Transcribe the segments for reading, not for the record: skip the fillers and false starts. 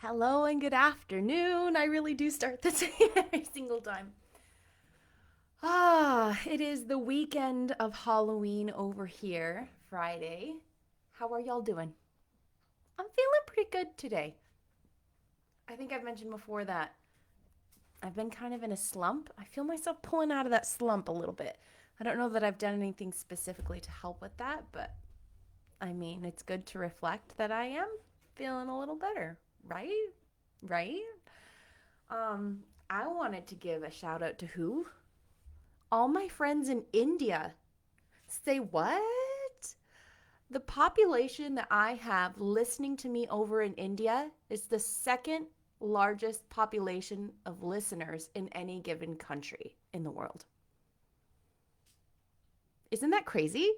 Hello and good afternoon. I really do start this every single time. It is the weekend of Halloween over here, Friday. How are y'all doing? I'm feeling pretty good today. I think I've mentioned before that I've been kind of in a slump. I feel myself pulling out of that slump a little bit. I don't know that I've done anything specifically to help with that, but I mean, it's good to reflect that I am feeling a little better, right? Right? Um, I wanted to give a shout out to who? All my friends in India. Say what? The population that I have listening to me over in India is the second largest population of listeners in any given country in the world. Isn't that crazy?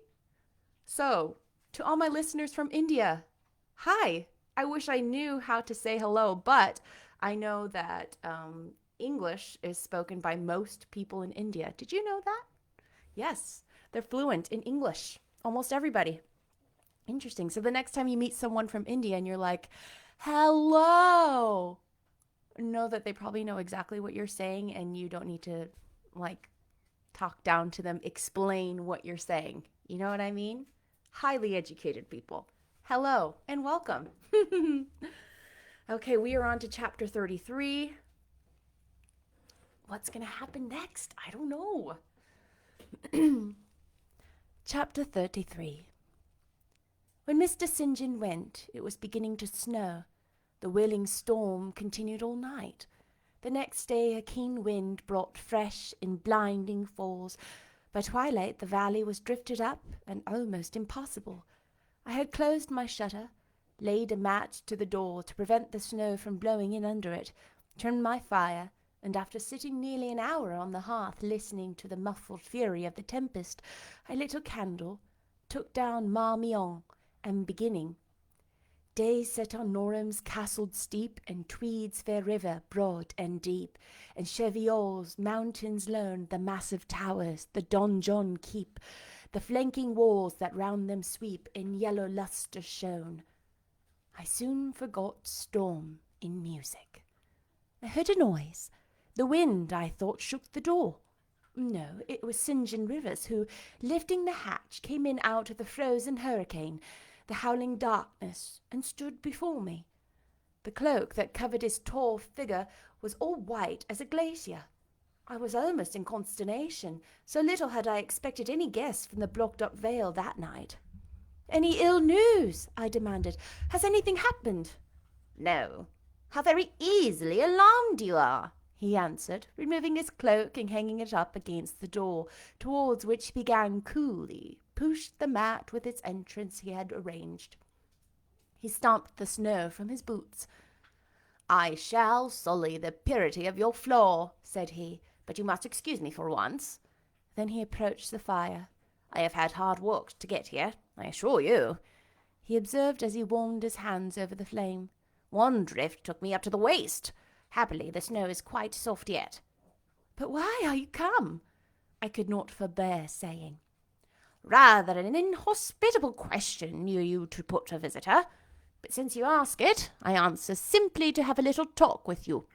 So, to all my listeners from India, hi. I wish I knew how to say hello, but I know that English is spoken by most people in India. Did you know that? Yes, they're fluent in English. Almost everybody. Interesting. So the next time you meet someone from India and you're like, hello, know that they probably know exactly what you're saying and you don't need to like talk down to them, explain what you're saying. You know what I mean? Highly educated people. Hello and welcome. Okay, we are on to chapter 33. What's going to happen next? I don't know. Chapter 33. When Mr. St. John went, it was beginning to snow. The wailing storm continued all night. The next day a keen wind brought fresh and blinding falls. By twilight the valley was drifted up and almost impassable. I had closed my shutter, laid a mat to the door to prevent the snow from blowing in under it, trimmed my fire, and after sitting nearly an hour on the hearth listening to the muffled fury of the tempest, I lit a candle, took down Marmion, and beginning, day set on Norham's castled steep, and Tweed's fair river broad and deep, and Cheviot's mountains lone, the massive towers, the donjon keep, the flanking walls that round them sweep in yellow lustre shone. I soon forgot storm in music. I heard a noise. The wind, I thought, shook the door. No, it was St. John Rivers, who, lifting the hatch, came in out of the frozen hurricane, the howling darkness, and stood before me. The cloak that covered his tall figure was all white as a glacier. I was almost in consternation, so little had I expected any guest from the blocked-up vale that night. "Any ill news?" I demanded. "Has anything happened?" "No. How very easily alarmed you are," he answered, removing his cloak and hanging it up against the door, towards which he began coolly, pushed the mat with its entrance he had arranged. He stamped the snow from his boots. "I shall sully the purity of your floor," said he, "but you must excuse me for once." Then he approached the fire. "I have had hard work to get here, I assure you," he observed as he warmed his hands over the flame. "One drift took me up to the waist. Happily the snow is quite soft yet." "But why are you come?" I could not forbear saying. "Rather an inhospitable question knew you to put a visitor. But since you ask it, I answer simply to have a little talk with you.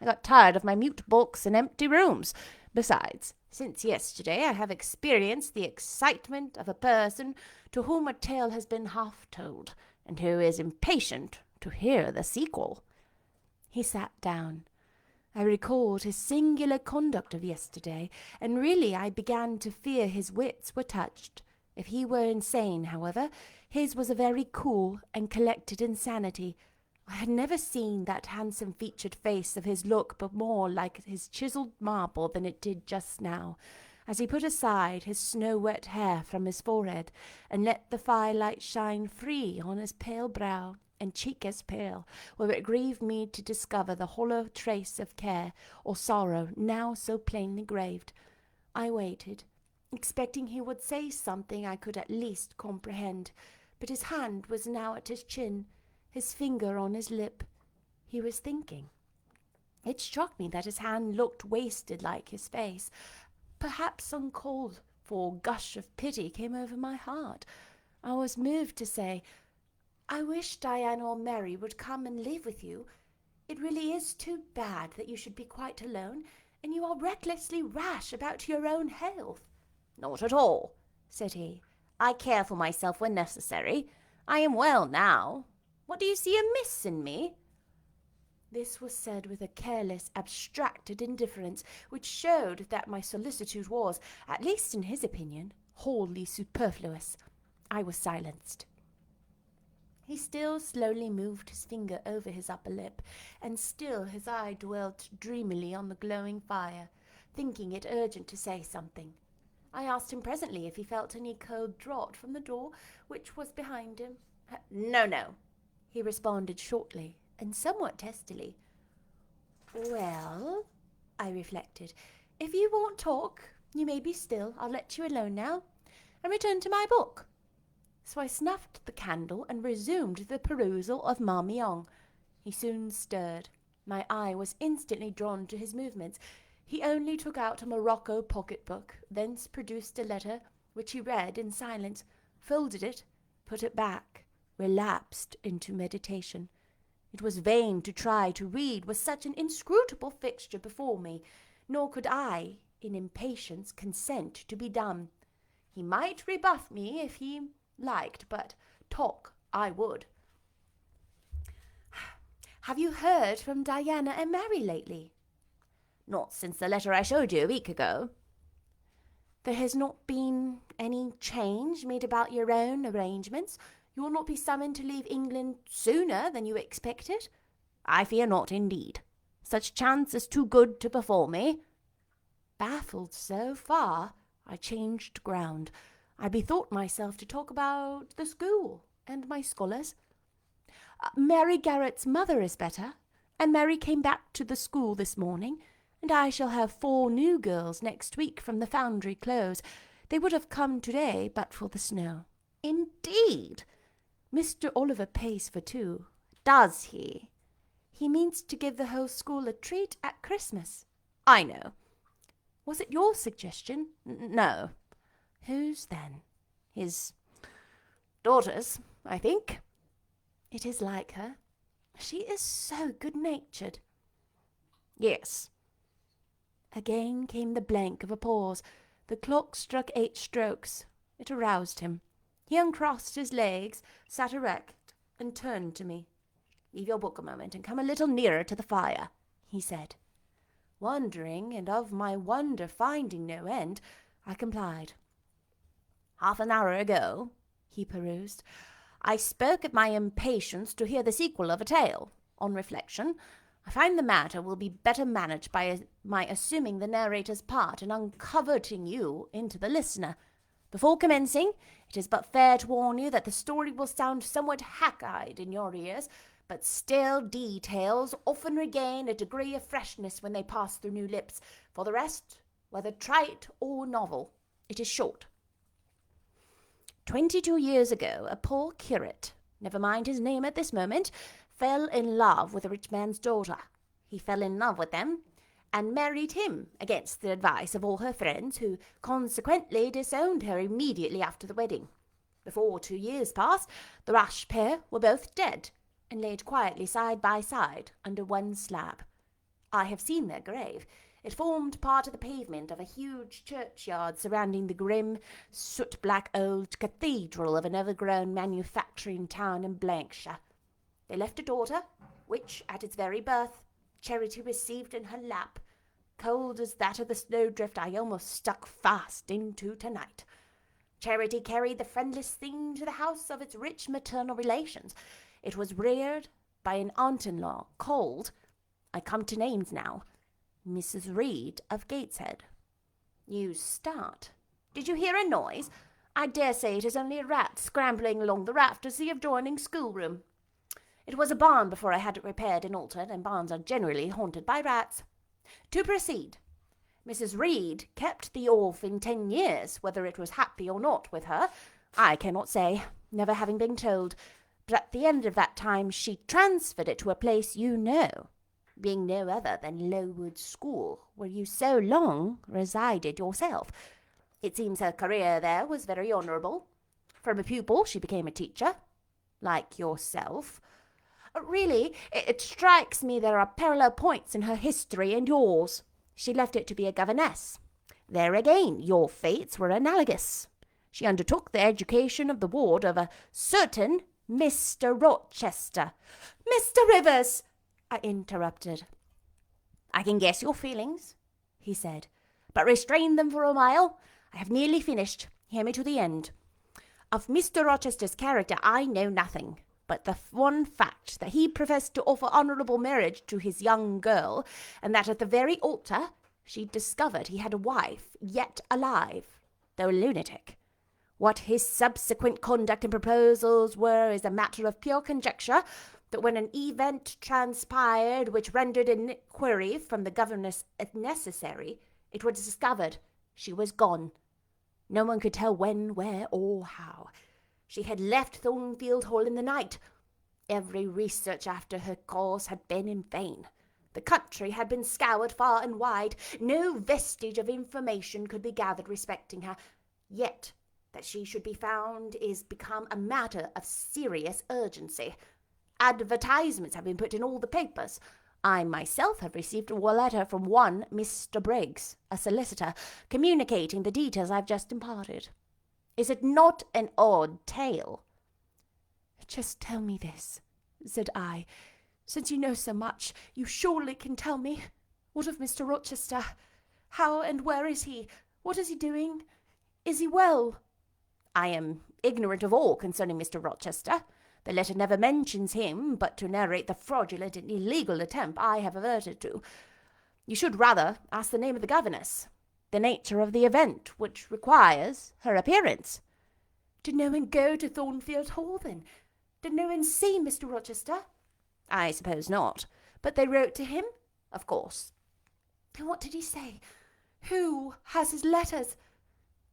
I got tired of my mute books and empty rooms. Besides, since yesterday I have experienced the excitement of a person to whom a tale has been half told, and who is impatient to hear the sequel." He sat down. I recalled his singular conduct of yesterday, and really I began to fear his wits were touched. If he were insane, however, his was a very cool and collected insanity. I had never seen that handsome-featured face of his look but more like his chiselled marble than it did just now, as he put aside his snow-wet hair from his forehead, and let the firelight shine free on his pale brow and cheek as pale, where it grieved me to discover the hollow trace of care or sorrow now so plainly graved. I waited, expecting he would say something I could at least comprehend, but his hand was now at his chin, his finger on his lip. He was thinking. It struck me that his hand looked wasted like his face. Perhaps some called-for gush of pity came over my heart. I was moved to say, "I wish Diana or Mary would come and live with you. It really is too bad that you should be quite alone, and you are recklessly rash about your own health." "Not at all," said he. "I care for myself when necessary. I am well now. What do you see amiss in me?" This was said with a careless, abstracted indifference, which showed that my solicitude was, at least in his opinion, wholly superfluous. I was silenced. He still slowly moved his finger over his upper lip, and still his eye dwelt dreamily on the glowing fire, thinking it urgent to say something. I asked him presently if he felt any cold draught from the door, which was behind him. "No, no," he responded shortly, and somewhat testily. "Well," I reflected, "if you won't talk, you may be still. I'll let you alone now, and return to my book." So I snuffed the candle and resumed the perusal of Marmion. He soon stirred. My eye was instantly drawn to his movements. He only took out a morocco pocket-book, thence produced a letter, which he read in silence, folded it, put it back, relapsed into meditation. It was vain to try to read with such an inscrutable fixture before me, nor could I, in impatience, consent to be dumb. He might rebuff me if he liked, but talk I would. "Have you heard from Diana and Mary lately?" "Not since the letter I showed you a week ago." "There has not been any change made about your own arrangements? You will not be summoned to leave England sooner than you expected?" "I fear not, indeed. Such chance is too good to befall me." Baffled so far, I changed ground. I bethought myself to talk about the school and my scholars. Mary Garrett's mother is better, and Mary came back to the school this morning, and I shall have 4 new girls next week from the Foundry Close. They would have come today but for the snow." "Indeed?" "Mr. Oliver pays for 2. "Does he?" "He means to give the whole school a treat at Christmas." "I know." "Was it your suggestion?" "No." "Whose then?" "His daughter's, I think." "It is like her. She is so good-natured." "Yes." Again came the blank of a pause. The clock struck 8 strokes. It aroused him. He uncrossed his legs, sat erect, and turned to me. "Leave your book a moment and come a little nearer to the fire," he said. Wondering, and of my wonder finding no end, I complied. "Half an hour ago," he perused, "I spoke of my impatience to hear the sequel of a tale. On reflection, I find the matter will be better managed by my assuming the narrator's part and uncoverting you into the listener. Before commencing, it is but fair to warn you that the story will sound somewhat hack-eyed in your ears, but still details often regain a degree of freshness when they pass through new lips. For the rest, whether trite or novel, it is short. 22 years ago, a poor curate, never mind his name at this moment, fell in love with a rich man's daughter. He fell in love with them, and married him against the advice of all her friends, who consequently disowned her immediately after the wedding. Before 2 years passed, the rash pair were both dead, and laid quietly side by side under one slab. I have seen their grave. It formed part of the pavement of a huge churchyard surrounding the grim, soot-black old cathedral of an overgrown manufacturing town in Blankshire. They left a daughter, which, at its very birth, Charity received in her lap, cold as that of the snowdrift I almost stuck fast into tonight. Charity carried the friendless thing to the house of its rich maternal relations. It was reared by an aunt-in-law called, I come to names now, Mrs. Reed of Gateshead. You start. Did you hear a noise? I dare say it is only a rat scrambling along the rafters of the adjoining schoolroom. It was a barn before I had it repaired and altered, and barns are generally haunted by rats. To proceed. Mrs. Reed kept the orphan 10 years. Whether it was happy or not with her, I cannot say, never having been told. But at the end of that time she transferred it to a place you know, being no other than Lowood School, where you so long resided yourself. It seems her career there was very honourable. From a pupil she became a teacher, like yourself. Really, it strikes me there are parallel points in her history and yours. She left it to be a governess. There again, your fates were analogous. She undertook the education of the ward of a certain Mr. Rochester. Mr. Rivers, I interrupted. I can guess your feelings, he said, but restrain them for a while. I have nearly finished. Hear me to the end. Of Mr. Rochester's character I know nothing, but the one fact that he professed to offer honourable marriage to his young girl, and that at the very altar she discovered he had a wife yet alive, though a lunatic. What his subsequent conduct and proposals were is a matter of pure conjecture, but when an event transpired which rendered inquiry from the governess necessary, it was discovered she was gone. No one could tell when, where, or how. She had left Thornfield Hall in the night. Every research after her cause had been in vain. The country had been scoured far and wide. No vestige of information could be gathered respecting her. Yet that she should be found is become a matter of serious urgency. Advertisements have been put in all the papers. I myself have received a letter from one Mr. Briggs, a solicitor, communicating the details I have just imparted. Is it not an odd tale? Just tell me this, said I. Since you know so much, you surely can tell me. What of Mr. Rochester? How and where is he? What is he doing? Is he well? I am ignorant of all concerning Mr. Rochester. The letter never mentions him, but to narrate the fraudulent and illegal attempt I have averted to. You should rather ask the name of the governess, the nature of the event which requires her appearance. Did no one go to Thornfield Hall, then? Did no one see Mr. Rochester? I suppose not. But they wrote to him? Of course. And what did he say? Who has his letters?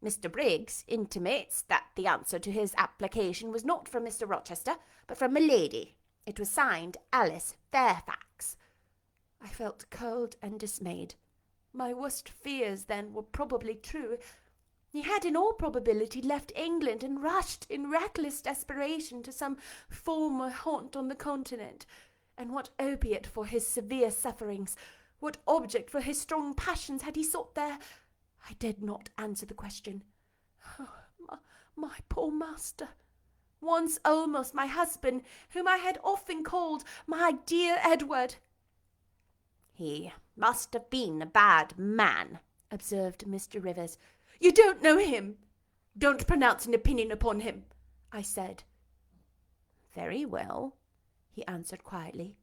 Mr. Briggs intimates that the answer to his application was not from Mr. Rochester, but from a lady. It was signed Alice Fairfax. I felt cold and dismayed. My worst fears, then, were probably true. He had in all probability left England and rushed in reckless desperation to some former haunt on the continent. And what opiate for his severe sufferings, what object for his strong passions had he sought there? I dared not answer the question. Oh, my poor master, once almost my husband, whom I had often called my dear Edward. He must have been a bad man, observed Mr. Rivers. You don't know him. Don't pronounce an opinion upon him, I said. Very well, he answered quietly,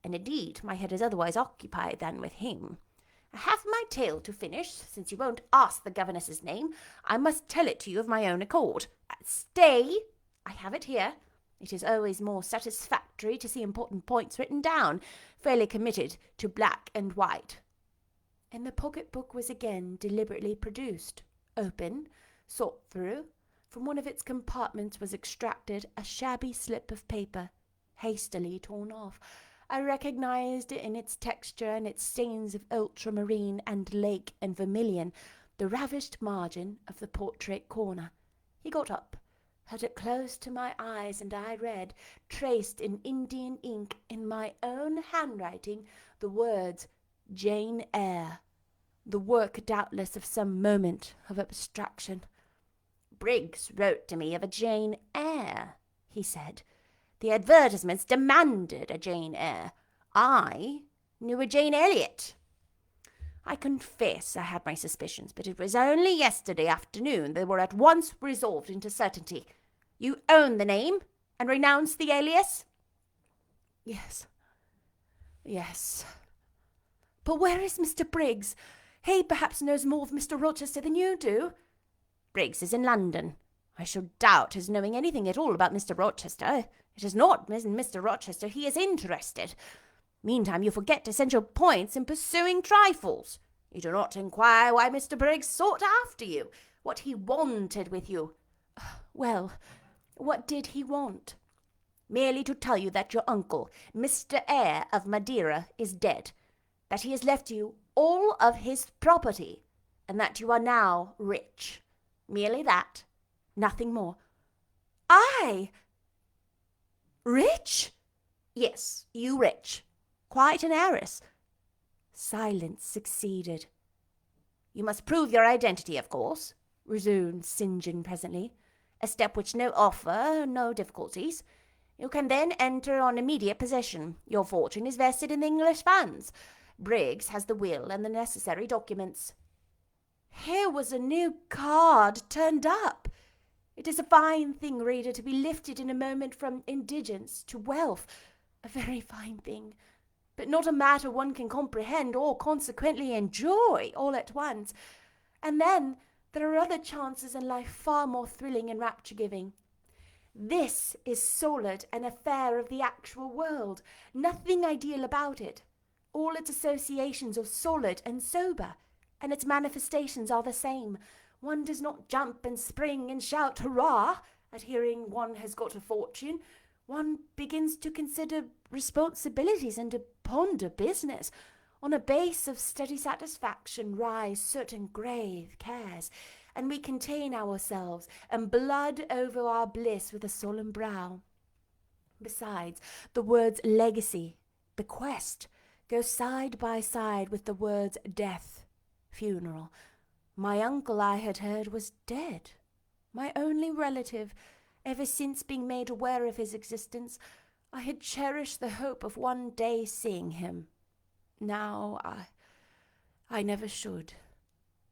and indeed my head is otherwise occupied than with him. I have my tale to finish. Since you won't ask the governess's name, I must tell it to you of my own accord. Stay! I have it here. It is always more satisfactory to see important points written down, fairly committed to black and white. And the pocket-book was again deliberately produced, open, sought through. From one of its compartments was extracted a shabby slip of paper, hastily torn off. I recognized it in its texture and its stains of ultramarine and lake and vermilion, the ravished margin of the portrait corner. He got up, held it close to my eyes, and I read, traced in Indian ink in my own handwriting, the words Jane Eyre, the work doubtless of some moment of abstraction. Briggs wrote to me of a Jane Eyre, he said. The advertisements demanded a Jane Eyre. I knew a Jane Elliot. I confess I had my suspicions, but it was only yesterday afternoon they were at once resolved into certainty. You own the name and renounce the alias? Yes. But where is Mr. Briggs? He perhaps knows more of Mr. Rochester than you do. Briggs is in London. I should doubt his knowing anything at all about Mr. Rochester. It is not in Mr. Rochester he is interested. Meantime, you forget essential points in pursuing trifles. You do not inquire why Mr. Briggs sought after you, what he wanted with you. Well, what did he want? Merely to tell you that your uncle, Mr. Eyre of Madeira, is dead, that he has left you all of his property, and that you are now rich. Merely that. Nothing more. I? Rich? Yes, you rich. Quite an heiress. Silence succeeded. You must prove your identity, of course, resumed St. John presently, a step which no difficulties. You can then enter on immediate possession. Your fortune is vested in the English funds. Briggs has the will and the necessary documents. Here was a new card turned up. It is a fine thing, reader, to be lifted in a moment from indigence to wealth. A very fine thing, but not a matter one can comprehend or consequently enjoy all at once. And then there are other chances in life far more thrilling and rapture-giving. This is solid, an affair of the actual world, nothing ideal about it. All its associations are solid and sober, and its manifestations are the same. One does not jump and spring and shout hurrah at hearing one has got a fortune. One begins to consider responsibilities and to ponder business. On a base of steady satisfaction rise certain grave cares, and we contain ourselves and blood over our bliss with a solemn brow. Besides, the words legacy, bequest, go side by side with the words death, funeral. My uncle, I had heard, was dead. My only relative. Ever since being made aware of his existence, I had cherished the hope of one day seeing him. Now I never should.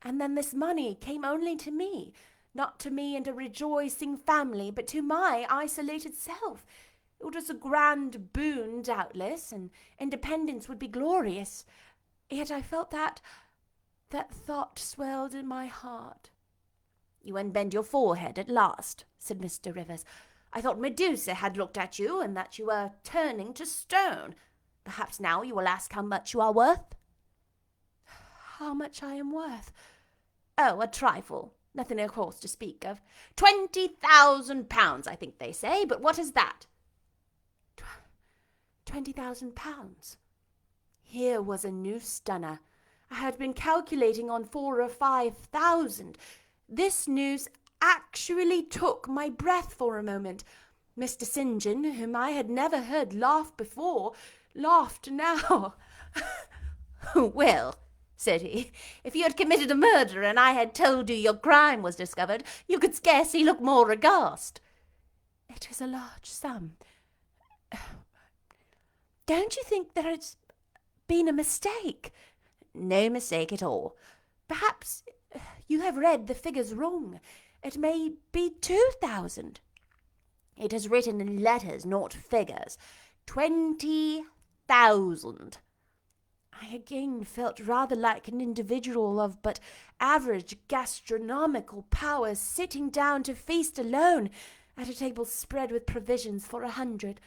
And then this money came only to me, not to me and a rejoicing family, but to my isolated self. It was a grand boon, doubtless, and independence would be glorious. Yet I felt that thought swelled in my heart. You unbend your forehead at last, said Mr. Rivers. I thought Medusa had looked at you, and that you were turning to stone. Perhaps now you will ask how much you are worth? How much I am worth? Oh, a trifle. Nothing, of course, to speak of. 20,000 pounds, I think they say, but what is that? 20,000 pounds. Here was a new stunner. I had been calculating on 4,000 or 5,000. This news actually took my breath for a moment. Mr. St. John, whom I had never heard laugh before, laughed now. Well, said he, if you had committed a murder and I had told you your crime was discovered, you could scarcely look more aghast. It is a large sum. Don't you think there has been a mistake? No mistake at all. Perhaps you have read the figures wrong. It may be 2,000. It is written in letters, not figures. 20,000. I again felt rather like an individual of but average gastronomical powers sitting down to feast alone at a table spread with provisions for 100.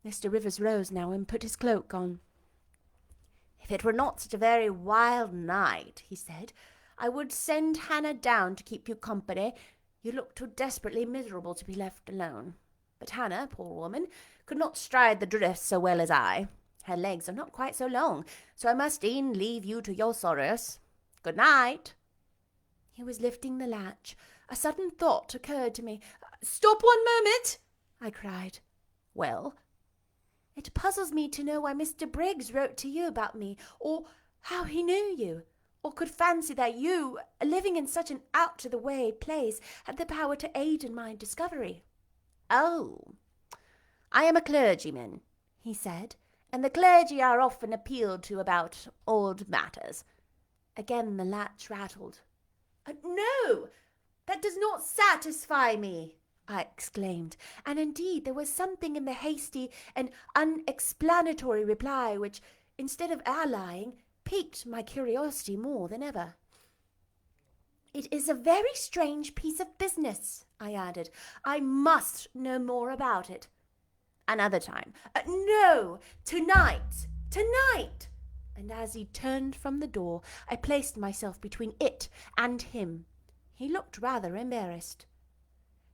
Mr. Rivers rose now and put his cloak on. If it were not such a very wild night, he said, I would send Hannah down to keep you company. You look too desperately miserable to be left alone. But Hannah, poor woman, could not stride the drifts so well as I. Her legs are not quite so long, so I must e'en leave you to your sorrows. Good night. He was lifting the latch. A sudden thought occurred to me. Stop 1 moment, I cried. Well? It puzzles me to know why Mr. Briggs wrote to you about me, or how he knew you, or could fancy that you, living in such an out-of-the-way place, had the power to aid in my discovery. Oh, I am a clergyman, he said, and the clergy are often appealed to about odd matters. Again the latch rattled. No, that does not satisfy me, I exclaimed, and indeed there was something in the hasty and unexplanatory reply which, instead of allaying, piqued my curiosity more than ever. It is a very strange piece of business, I added. I must know more about it. Another time. No, tonight, tonight. And as he turned from the door, I placed myself between it and him. He looked rather embarrassed.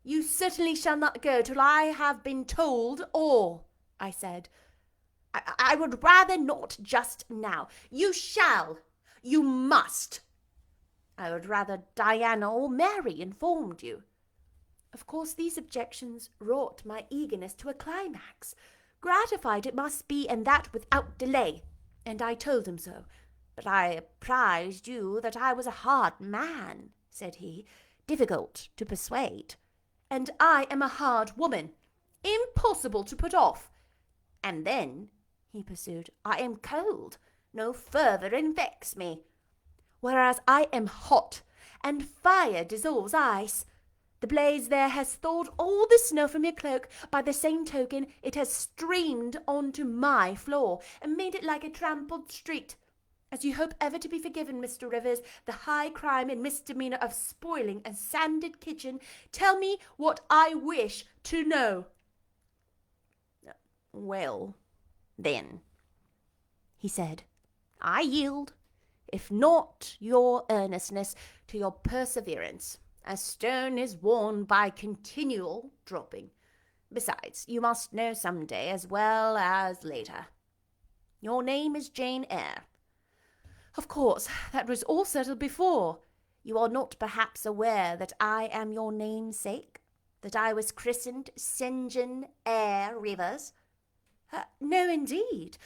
You certainly shall not go till I have been told all, I said. I would rather not just now. You shall. You must. I would rather Diana or Mary informed you. Of course, these objections wrought my eagerness to a climax. Gratified it must be, and that without delay. And I told him so. But I apprised you that I was a hard man, said he, difficult to persuade. And I am a hard woman, impossible to put off. And then, he pursued, I am cold, no further infects me. Whereas I am hot, and fire dissolves ice. The blaze there has thawed all the snow from your cloak. By the same token, it has streamed onto my floor, and made it like a trampled street. As you hope ever to be forgiven, Mr. Rivers, the high crime and misdemeanour of spoiling a sanded kitchen, tell me what I wish to know. Well, then, he said, I yield, if not your earnestness, to your perseverance. A stone is worn by continual dropping. Besides, you must know some day as well as later. Your name is Jane Eyre. Of course, that was all settled before. You are not perhaps aware that I am your namesake? That I was christened St. John Eyre Rivers? No, indeed.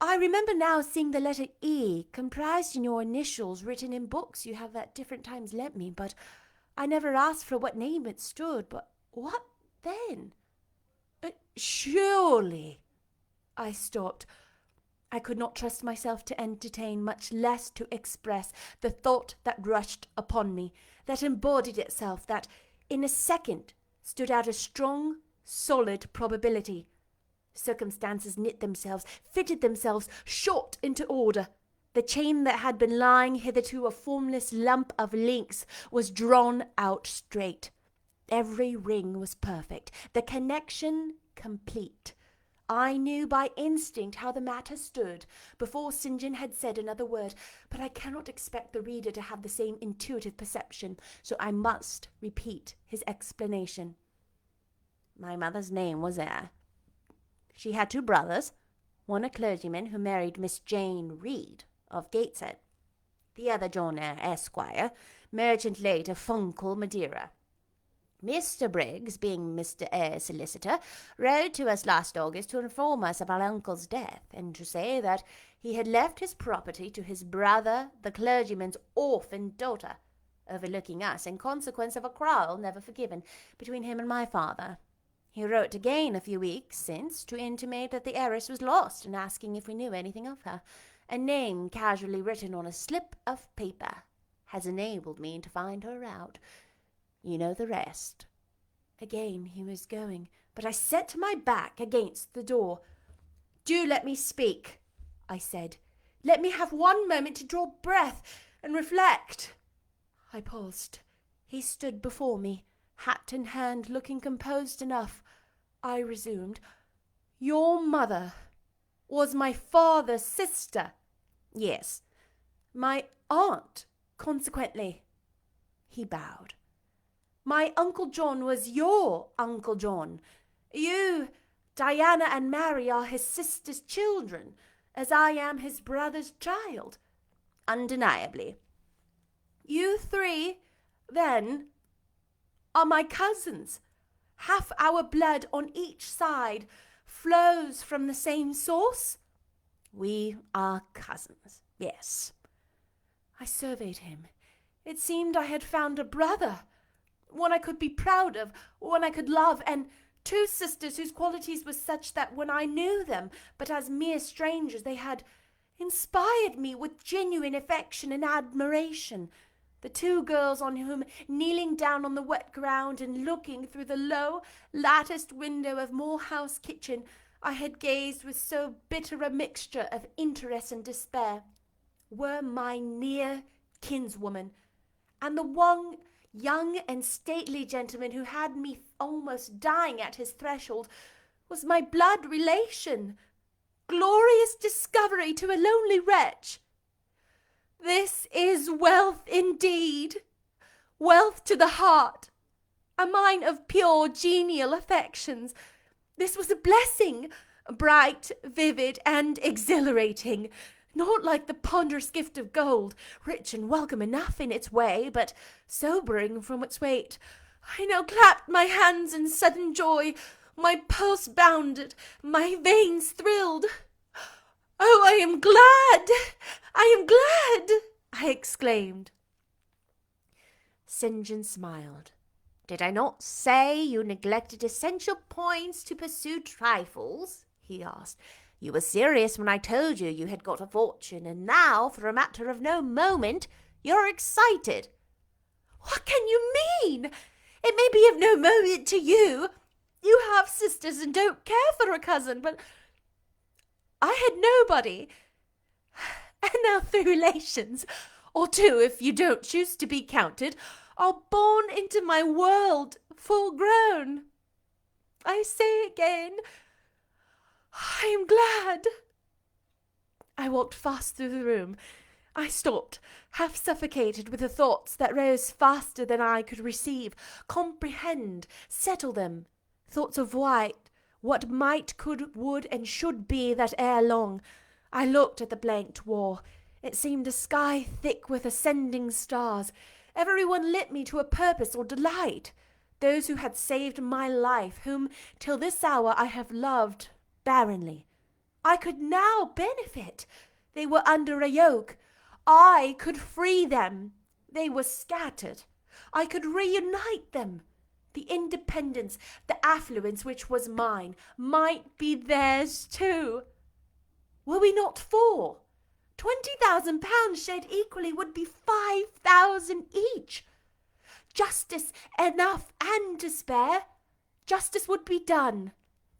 I remember now seeing the letter E comprised in your initials written in books you have at different times lent me, but I never asked for what name it stood. But what then? Surely. I stopped. I could not trust myself to entertain, much less to express, the thought that rushed upon me, that embodied itself, that in a second stood out a strong, solid probability. Circumstances knit themselves, fitted themselves, shot into order. The chain that had been lying hitherto a formless lump of links was drawn out straight. Every ring was perfect, the connection complete. I knew by instinct how the matter stood before St. John had said another word, but I cannot expect the reader to have the same intuitive perception, so I must repeat his explanation. My mother's name was Eyre. She had 2 brothers, one a clergyman who married Miss Jane Reed of Gateshead, the other John Eyre, Esquire, merchant late of Funchal, Madeira. Mr. Briggs, being Mr. Eyre's solicitor, wrote to us last August to inform us of our uncle's death, and to say that he had left his property to his brother, the clergyman's orphan daughter, overlooking us in consequence of a quarrel never forgiven between him and my father. He wrote again a few weeks since to intimate that the heiress was lost, and asking if we knew anything of her. A name casually written on a slip of paper has enabled me to find her out. You know the rest. Again he was going, but I set my back against the door. Do let me speak, I said. Let me have one moment to draw breath and reflect. I paused. He stood before me, hat in hand, looking composed enough. I resumed. Your mother was my father's sister. Yes. My aunt, consequently. He bowed. My Uncle John was your Uncle John. You, Diana and Mary, are his sister's children, as I am his brother's child. Undeniably. You 3, then, are my cousins. Half our blood on each side flows from the same source. We are cousins, yes. I surveyed him. It seemed I had found a brother, one I could be proud of, one I could love, and 2 sisters whose qualities were such that when I knew them, but as mere strangers, they had inspired me with genuine affection and admiration. The 2 girls on whom, kneeling down on the wet ground and looking through the low, latticed window of Moor House kitchen, I had gazed with so bitter a mixture of interest and despair, were my near kinswoman, and the one young and stately gentleman who had me almost dying at his threshold was my blood relation. Glorious discovery to a lonely wretch! This is wealth indeed, wealth to the heart, a mine of pure, genial affections. This was a blessing, bright, vivid, and exhilarating, not like the ponderous gift of gold, rich and welcome enough in its way, but sobering from its weight. I now clapped my hands in sudden joy. My pulse bounded, my veins thrilled. "Oh, I am glad! I am glad!" I exclaimed. St. John smiled. "Did I not say you neglected essential points to pursue trifles?" he asked. "You were serious when I told you you had got a fortune, and now, for a matter of no moment, you're excited." "What can you mean? It may be of no moment to you. You have sisters and don't care for a cousin, but I had nobody. And now 3 relations, or 2 if you don't choose to be counted, are born into my world, full grown. I say again, I am glad." I walked fast through the room. I stopped, half suffocated with the thoughts that rose faster than I could receive, comprehend, settle them. Thoughts of what might, could, would, and should be that ere long. I looked at the blanked wall. It seemed a sky thick with ascending stars. Everyone lit me to a purpose or delight. Those who had saved my life, whom till this hour I have loved barrenly. I could now benefit. They were under a yoke. I could free them. They were scattered. I could reunite them. The independence, the affluence which was mine, might be theirs too. Were we not 4? £20,000 shared equally would be 5,000 each. Justice enough and to spare. Justice would be done.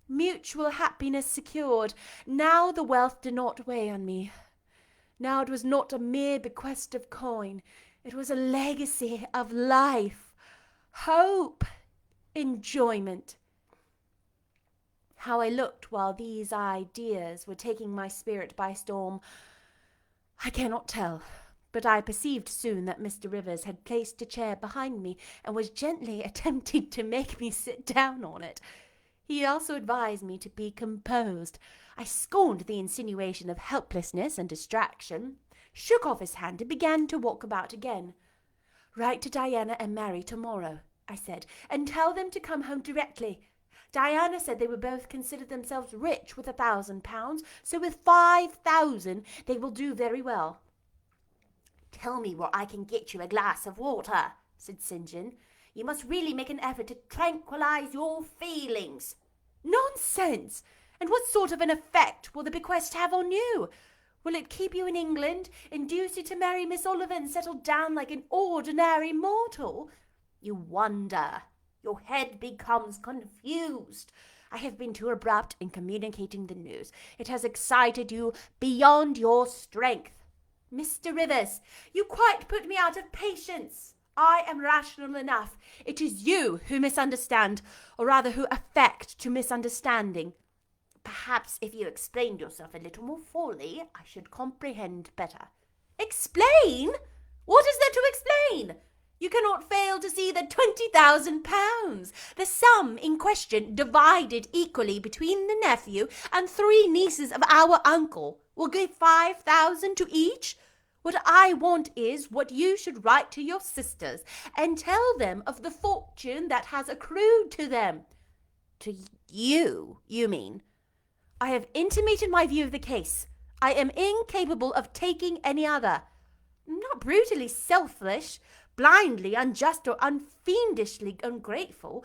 Mutual happiness secured. Now the wealth did not weigh on me. Now it was not a mere bequest of coin. It was a legacy of life, hope, enjoyment. How I looked while these ideas were taking my spirit by storm, I cannot tell, but I perceived soon that Mr. Rivers had placed a chair behind me and was gently attempting to make me sit down on it. He also advised me to be composed. I scorned the insinuation of helplessness and distraction, shook off his hand, and began to walk about again. "Write to Diana and Mary tomorrow," I said, "and tell them to come home directly. Diana said they would both consider themselves rich with £1,000, so with 5,000 they will do very well." "Tell me where I can get you a glass of water," said St. John. "You must really make an effort to tranquilize your feelings." "Nonsense! And what sort of an effect will the bequest have on you? Will it keep you in England, induce you to marry Miss Oliver and settle down like an ordinary mortal?" "You wonder. Your head becomes confused. I have been too abrupt in communicating the news. It has excited you beyond your strength." "Mr. Rivers, you quite put me out of patience. I am rational enough. It is you who misunderstand, or rather who affect to misunderstanding." "Perhaps if you explained yourself a little more fully, I should comprehend better." "Explain? What is there to explain? You cannot fail to see that £20,000, the sum in question divided equally between the nephew and 3 nieces of our uncle, will give 5,000 to each. What I want is what you should write to your sisters and tell them of the fortune that has accrued to them." "To you, you mean?" "I have intimated my view of the case. I am incapable of taking any other. I'm not brutally selfish, blindly unjust, or unfiendishly ungrateful.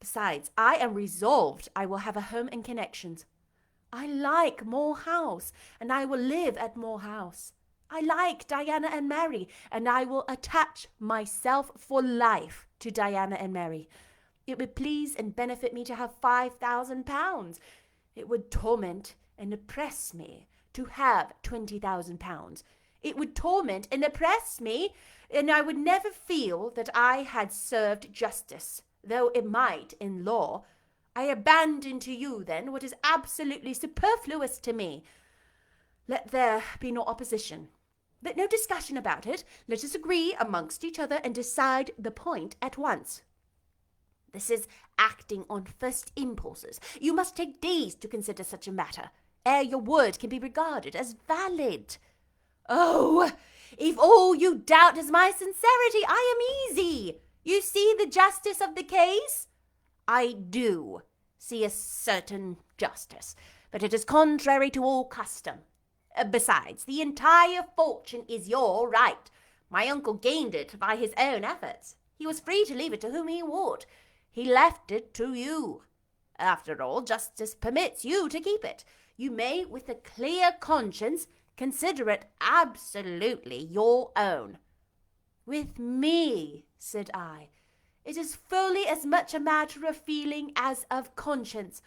Besides, I am resolved I will have a home and connections. I like Moor House, and I will live at Moor House. I like Diana and Mary, and I will attach myself for life to Diana and Mary. It would please and benefit me to have £5,000. It would torment and oppress me to have £20,000. It would torment and oppress me, and I would never feel that I had served justice, though it might in law. I abandon to you, then, what is absolutely superfluous to me. Let there be no opposition. Let no discussion about it. Let us agree amongst each other and decide the point at once." "This is acting on first impulses. You must take days to consider such a matter, ere your word can be regarded as valid." "Oh, if all you doubt is my sincerity, I am easy. You see the justice of the case?" "I do. see a certain justice, but it is contrary to all custom. Besides, the entire fortune is your right. My uncle gained it by his own efforts. He was free to leave it to whom he would. He left it to you. After all, justice permits you to keep it. You may, with a clear conscience, consider it absolutely your own." "With me," said I, "it is fully as much a matter of feeling as of conscience.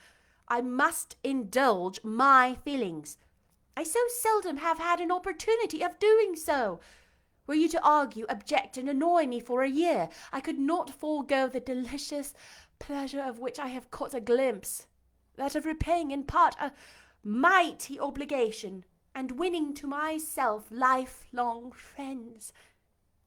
I must indulge my feelings. I so seldom have had an opportunity of doing so. Were you to argue, object, and annoy me for a year, I could not forego the delicious pleasure of which I have caught a glimpse, that of repaying in part a mighty obligation, and winning to myself lifelong friends."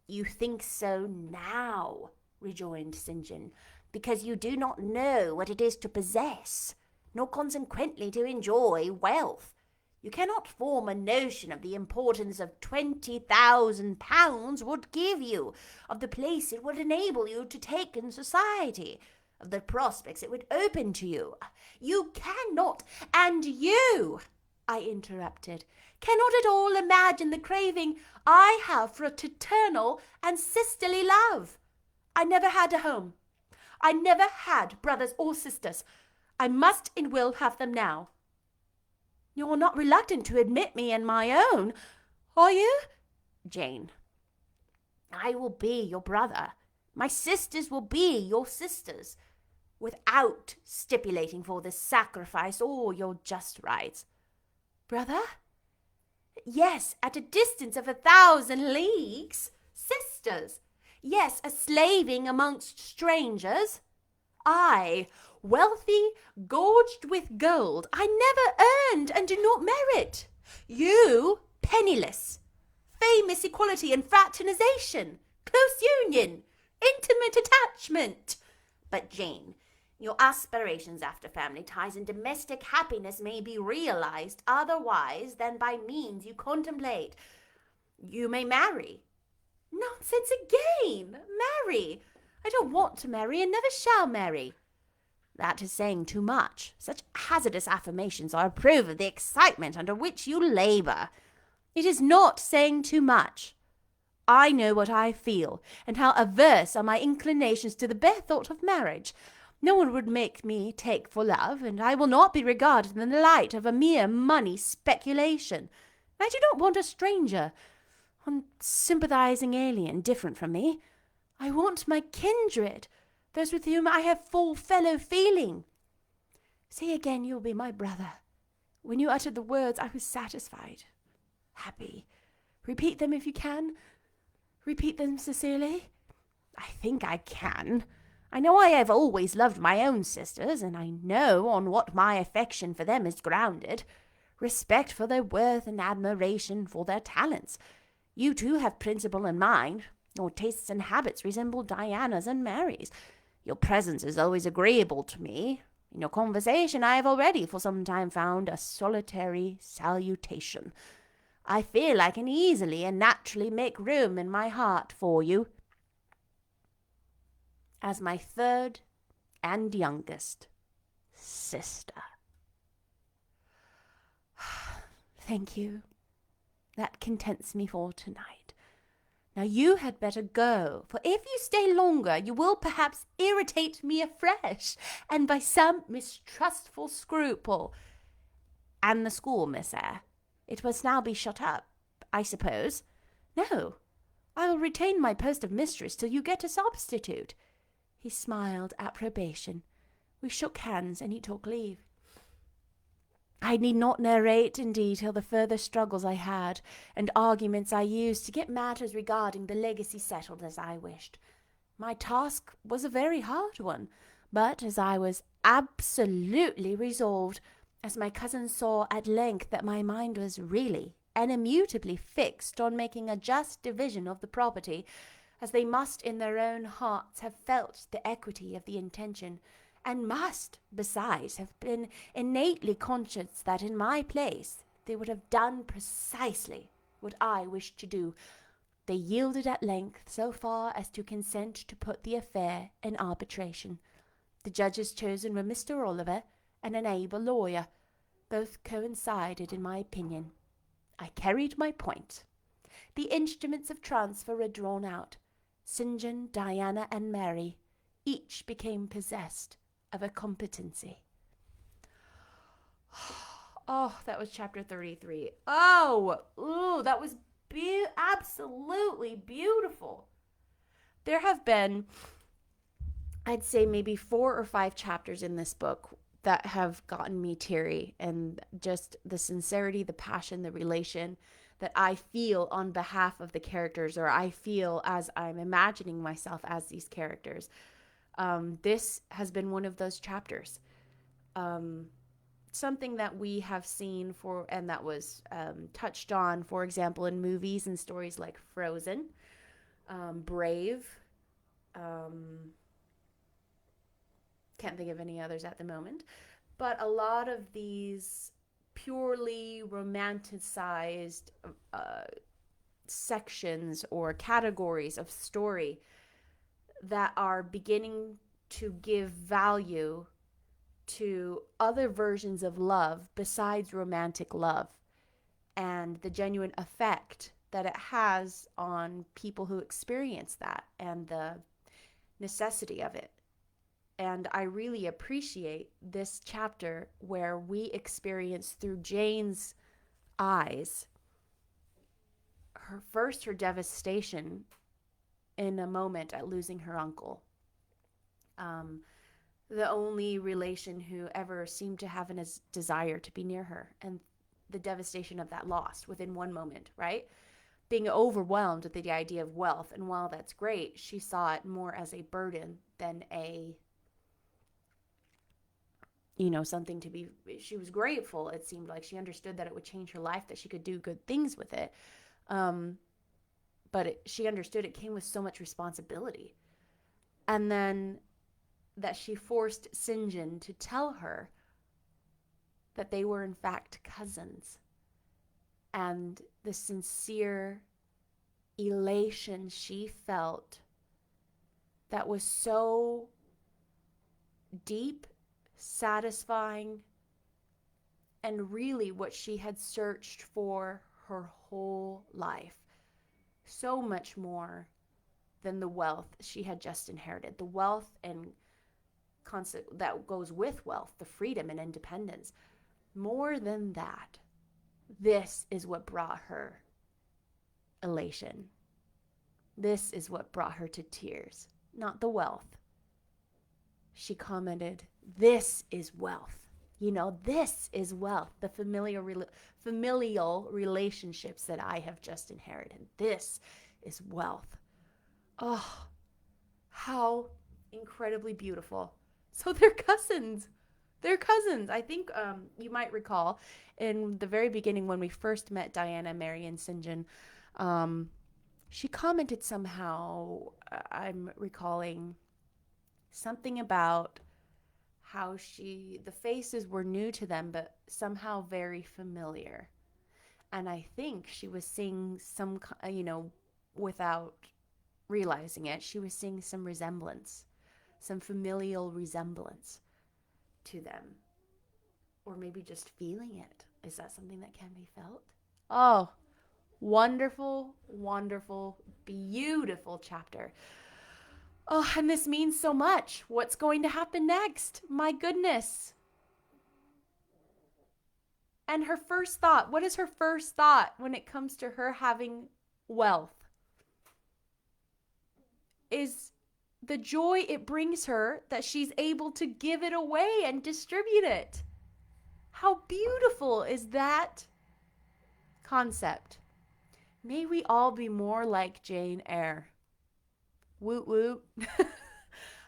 "You think so now," rejoined St. John, "because you do not know what it is to possess, nor consequently to enjoy wealth. You cannot form a notion of the importance of £20,000 would give you, of the place it would enable you to take in society, of the prospects it would open to you. You cannot, and you," I interrupted, "cannot at all imagine the craving I have for a paternal and sisterly love. I never had a home. I never had brothers or sisters. I must and will have them now. You're not reluctant to admit me and my own, are you?" "Jane, I will be your brother. My sisters will be your sisters, without stipulating for this sacrifice or your just rights." "Brother? Yes, at a distance of 1,000 leagues. Sisters? Yes, a slaving amongst strangers. I, wealthy, gorged with gold I never earned and do not merit. You, penniless. Famous equality and fraternization, close union, intimate attachment." "But, Jane, your aspirations after family ties and domestic happiness may be realized otherwise than by means you contemplate. You may marry." "Nonsense again! Marry! I don't want to marry and never shall marry." "That is saying too much. Such hazardous affirmations are a proof of the excitement under which you labor." "It is not saying too much. I know what I feel, and how averse are my inclinations to the bare thought of marriage. No one would make me take for love, and I will not be regarded in the light of a mere money speculation. I do not want a stranger, unsympathizing alien, different from me. I want my kindred, those with whom I have full fellow feeling. Say again you will be my brother. When you uttered the words, I was satisfied, happy. Repeat them if you can. Repeat them sincerely." "I think I can. I know I have always loved my own sisters, and I know on what my affection for them is grounded. Respect for their worth and admiration for their talents. You too have principle in mind. Your tastes and habits resemble Diana's and Mary's. Your presence is always agreeable to me. In your conversation I have already for some time found a solitary salutation. I feel I can easily and naturally make room in my heart for you as my third and youngest sister." "Thank you. That contents me for tonight. Now you had better go, for if you stay longer you will perhaps irritate me afresh, and by some mistrustful scruple." "And the school, Miss Eyre? It must now be shut up, I suppose?" "No, I will retain my post of mistress till you get a substitute." He smiled approbation. We shook hands, and he took leave. I need not narrate in detail the further struggles I had, and arguments I used to get matters regarding the legacy settled as I wished. My task was a very hard one, but as I was absolutely resolved, as my cousin saw at length that my mind was really and immutably fixed on making a just division of the property, as they must in their own hearts have felt the equity of the intention, and must, besides, have been innately conscious that in my place they would have done precisely what I wished to do, they yielded at length so far as to consent to put the affair in arbitration. The judges chosen were Mr. Oliver and an able lawyer. Both coincided in my opinion. I carried my point. The instruments of transfer were drawn out. St. John, Diana, and Mary each became possessed of a competency. Oh, that was chapter 33. Oh, ooh, that was absolutely beautiful. There have been, I'd say, maybe 4 or 5 chapters in this book that have gotten me teary, and just the sincerity, the passion, the relation that I feel on behalf of the characters, or I feel as I'm imagining myself as these characters. This has been one of those chapters. Something that we have seen and that was touched on, for example, in movies and stories like Frozen, Brave. Can't think of any others at the moment. But a lot of these purely romanticized sections or categories of story that are beginning to give value to other versions of love besides romantic love, and the genuine effect that it has on people who experience that, and the necessity of it. And I really appreciate this chapter where we experience through Jane's eyes her devastation in a moment at losing her uncle. The only relation who ever seemed to have a desire to be near her, and the devastation of that loss within one moment, right? Being overwhelmed with the idea of wealth. And while that's great, she saw it more as a burden than something to be, she was grateful. It seemed like she understood that it would change her life, that she could do good things with it. But she understood it came with so much responsibility. And then that she forced St. John to tell her that they were in fact cousins. And the sincere elation she felt that was so deep, satisfying, and really what she had searched for her whole life. So much more than the wealth she had just inherited. The wealth and concept that goes with wealth, the freedom and independence. More than that, this is what brought her elation. This is what brought her to tears, not the wealth. She commented, "This is wealth. This is wealth. The familial relationships that I have just inherited. This is wealth." Oh, how incredibly beautiful. So they're cousins. They're cousins. I think you might recall in the very beginning when we first met Diana, Mary, and St. John, she commented somehow, I'm recalling, something about how the faces were new to them, but somehow very familiar. And I think she was seeing some, without realizing it, she was seeing some resemblance, some familial resemblance to them. Or maybe just feeling it. Is that something that can be felt? Oh, wonderful, wonderful, beautiful chapter. Oh, and this means so much. What's going to happen next? My goodness. And her first thought, what is her first thought when it comes to her having wealth? Is the joy it brings her that she's able to give it away and distribute it. How beautiful is that concept? May we all be more like Jane Eyre. Woot woot.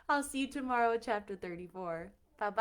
I'll see you tomorrow at chapter 34. Bye-bye.